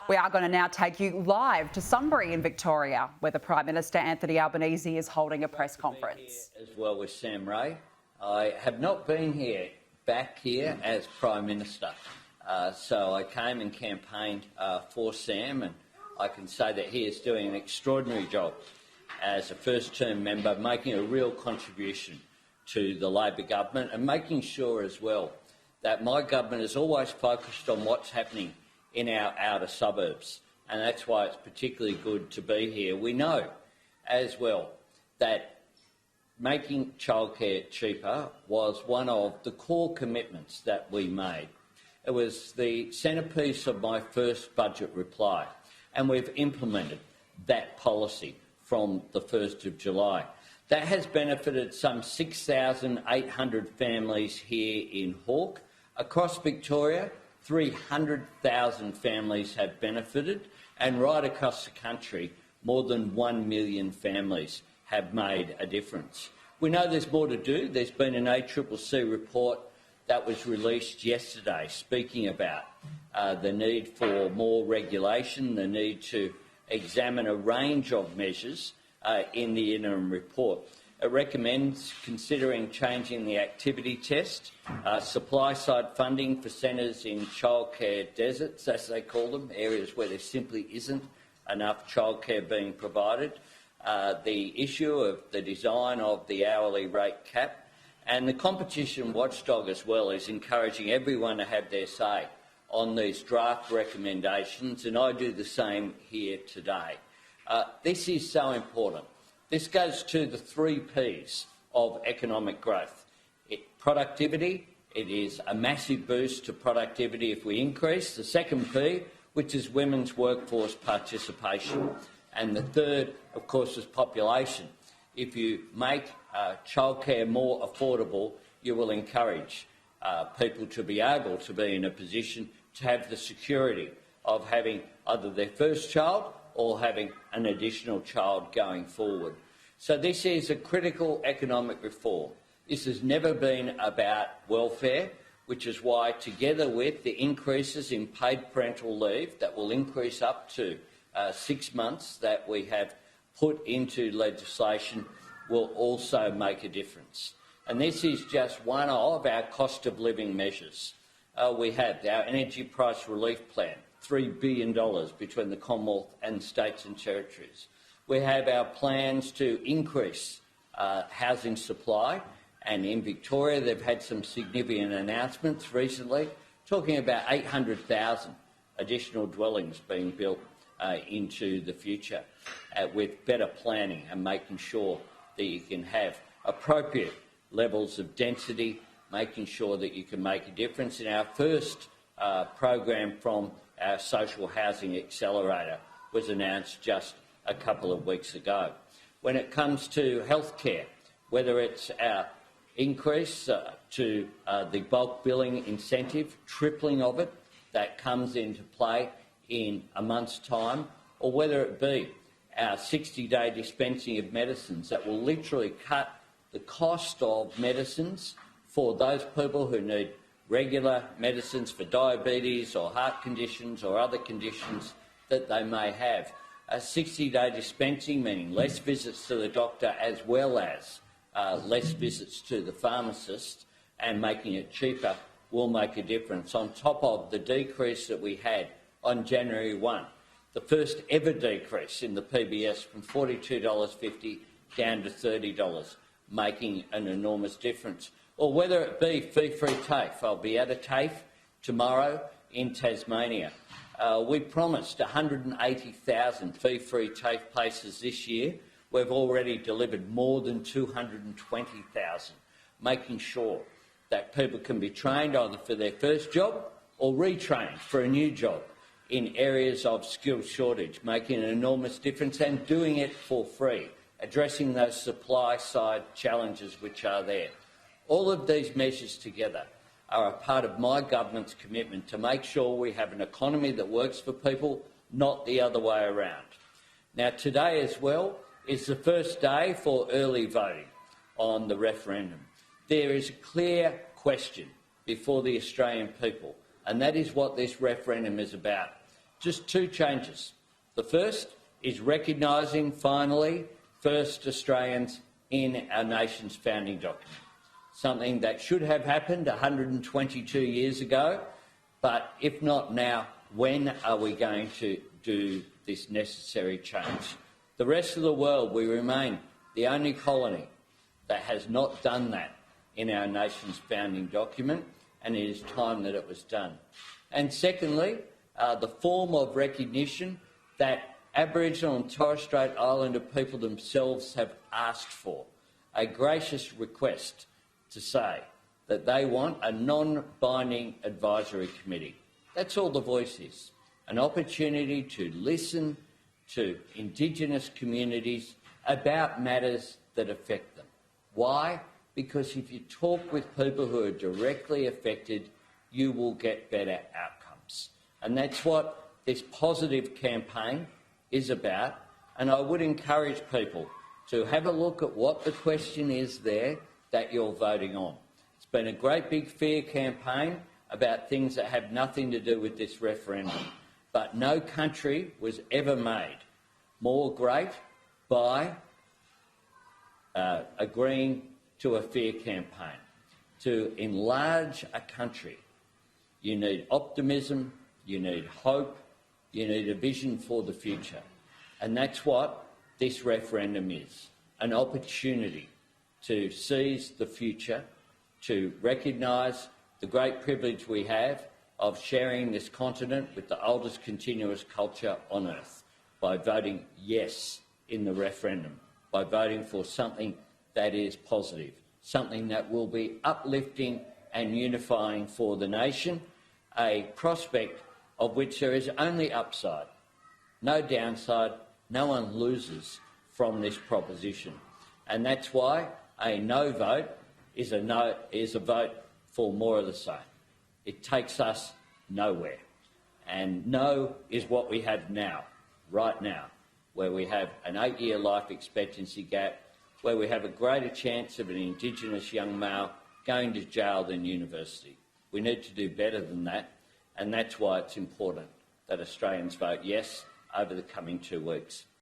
We are going to now take you live to Sunbury in Victoria, where the Prime Minister Anthony Albanese is holding a press conference. As well with Sam Ray. I have not been back here as Prime Minister, so I came and campaigned for Sam, and I can say that he is doing an extraordinary job as a first-term member, making a real contribution to the Labor government and making sure as well that my government is always focused on what's happening in our outer suburbs, and that's why it's particularly good to be here. We know as well that making childcare cheaper was one of the core commitments that we made. It was the centrepiece of my first budget reply, and we've implemented that policy from the 1st of July. That has benefited some 6,800 families here in Hawke. Across Victoria, 300,000 families have benefited, and right across the country, more than 1 million families have made a difference. We know there's more to do. There's been an ACCC report that was released yesterday speaking about the need for more regulation, the need to examine a range of measures in the interim report. It recommends considering changing the activity test, supply-side funding for centres in childcare deserts, as they call them, areas where there simply isn't enough childcare being provided, the issue of the design of the hourly rate cap, and the competition watchdog as well is encouraging everyone to have their say on these draft recommendations, and I do the same here today. This is so important. This goes to the 3 Ps of economic growth. Productivity, it is a massive boost to productivity if we increase. The second P, which is women's workforce participation. And the third, of course, is population. If you make childcare more affordable, you will encourage people to be able to be in a position to have the security of having either their first child or having an additional child going forward. So this is a critical economic reform. This has never been about welfare, which is why, together with the increases in paid parental leave that will increase up to 6 months that we have put into legislation, will also make a difference. And this is just one of our cost of living measures. We have our energy price relief plan, $3 billion between the Commonwealth and states and territories. We have our plans to increase housing supply, and in Victoria they've had some significant announcements recently, talking about 800,000 additional dwellings being built into the future with better planning and making sure that you can have appropriate levels of density, making sure that you can make a difference. In our first program from our social housing accelerator was announced just a couple of weeks ago. When it comes to healthcare, whether it's our increase to the bulk billing incentive, tripling of it, that comes into play in a month's time, or whether it be our 60-day dispensing of medicines that will literally cut the cost of medicines for those people who need regular medicines for diabetes or heart conditions or other conditions that they may have. A 60-day dispensing, meaning less visits to the doctor as well as less visits to the pharmacist, and making it cheaper will make a difference, on top of the decrease that we had on January 1, the first ever decrease in the PBS from $42.50 down to $30, making an enormous difference. Or whether it be fee-free TAFE. I'll be at a TAFE tomorrow in Tasmania. We promised 180,000 fee-free TAFE places this year. We've already delivered more than 220,000, making sure that people can be trained either for their first job or retrained for a new job in areas of skill shortage, making an enormous difference and doing it for free, addressing those supply-side challenges which are there. All of these measures together are a part of my government's commitment to make sure we have an economy that works for people, not the other way around. Now, today as well is the first day for early voting on the referendum. There is a clear question before the Australian people, and that is what this referendum is about: just two changes. The first is recognising, finally, first Australians in our nation's founding document, something that should have happened 122 years ago, but if not now, when are we going to do this necessary change? The rest of the world, we remain the only colony that has not done that in our nation's founding document, and it is time that it was done. And secondly, the form of recognition that Aboriginal and Torres Strait Islander people themselves have asked for, a gracious request to say that they want a non-binding advisory committee. That's all the voice is, an opportunity to listen to Indigenous communities about matters that affect them. Why? Because if you talk with people who are directly affected, you will get better outcomes. And that's what this positive campaign is about. And I would encourage people to have a look at what the question is there that you're voting on. It's been a great big fear campaign about things that have nothing to do with this referendum. But no country was ever made more great by agreeing to a fear campaign. To enlarge a country, you need optimism, you need hope, you need a vision for the future. And that's what this referendum is, an opportunity to seize the future, to recognise the great privilege we have of sharing this continent with the oldest continuous culture on earth by voting yes in the referendum, by voting for something that is positive, something that will be uplifting and unifying for the nation, a prospect of which there is only upside, no downside, no one loses from this proposition. And that's why a no vote is a vote for more of the same. It takes us nowhere. And no is what we have now, right now, where we have an 8-year life expectancy gap, where we have a greater chance of an Indigenous young male going to jail than university. We need to do better than that, and that's why it's important that Australians vote yes over the coming 2 weeks.